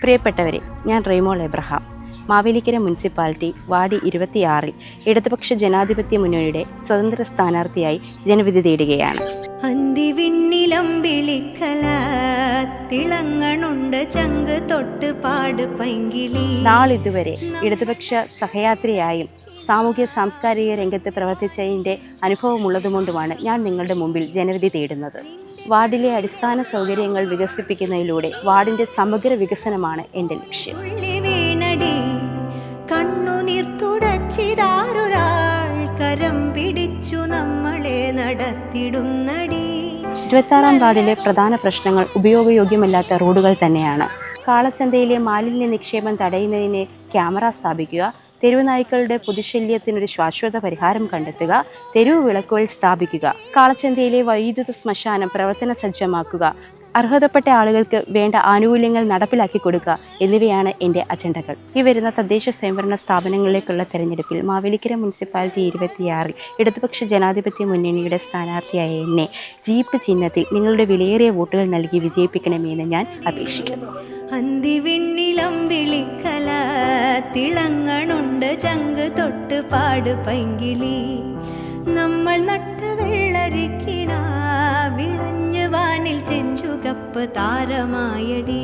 പ്രിയപ്പെട്ടവരെ, ഞാൻ Reemol Abraham. Mavelikkara municipality ward 26 ഇടതുപക്ഷ ജനാധിപത്യ മുന്നണിയുടെ സ്വതന്ത്ര സ്ഥാനാർത്ഥിയായി ജനവിധി തേടുകയാണ്. നാളിതുവരെ ഇടതുപക്ഷ സഹയാത്രിയായും സാമൂഹ്യ സാംസ്കാരിക രംഗത്ത് പ്രവർത്തിച്ചതിൻ്റെ അനുഭവമുള്ളതുകൊണ്ടുമാണ് ഞാൻ നിങ്ങളുടെ മുമ്പിൽ ജനവിധി തേടുന്നത്. വാർഡിലെ അടിസ്ഥാന സൗകര്യങ്ങൾ വികസിപ്പിക്കുന്നതിലൂടെ വാർഡിൻ്റെ സമഗ്ര വികസനമാണ് എൻ്റെ ലക്ഷ്യം. 26 വാർഡിലെ പ്രധാന പ്രശ്നങ്ങൾ ഉപയോഗയോഗ്യമല്ലാത്ത റോഡുകൾ തന്നെയാണ്. കാളച്ചന്തയിലെ മാലിന്യ നിക്ഷേപം തടയുന്നതിന് ക്യാമറ സ്ഥാപിക്കുക, തെരുവ് നായ്ക്കളുടെ പൊതുശല്യത്തിനൊരു ശാശ്വത പരിഹാരം കണ്ടെത്തുക, തെരുവ് വിളക്കുകൾ സ്ഥാപിക്കുക, കാളച്ചന്തയിലെ വൈദ്യുത ശ്മശാനം പ്രവർത്തന സജ്ജമാക്കുക, അർഹതപ്പെട്ട ആളുകൾക്ക് വേണ്ട ആനുകൂല്യങ്ങൾ നടപ്പിലാക്കി കൊടുക്കുക എന്നിവയാണ് എൻ്റെ അജണ്ടകൾ. ഈ വരുന്ന തദ്ദേശ സ്വയംഭരണ സ്ഥാപനങ്ങളിലേക്കുള്ള തെരഞ്ഞെടുപ്പിൽ മാവേലിക്കര മുനിസിപ്പാലിറ്റി 26 ഇടതുപക്ഷ ജനാധിപത്യ മുന്നണിയുടെ സ്ഥാനാർത്ഥിയായ എന്നെ ജീപ്പ് ചിഹ്നത്തിൽ നിങ്ങളുടെ വിലയേറിയ വോട്ടുകൾ നൽകി വിജയിപ്പിക്കണമെന്ന് ഞാൻ അപേക്ഷിക്കുന്നു. തിളങ്ങണുണ്ട് ചങ്ക് തൊട്ട് പാട് പൈങ്കിളി, നമ്മൾ നട്ട് വെള്ളരിക്കിന വിളഞ്ഞു വാനിൽ ചെഞ്ചുകപ്പ് താരമായടി.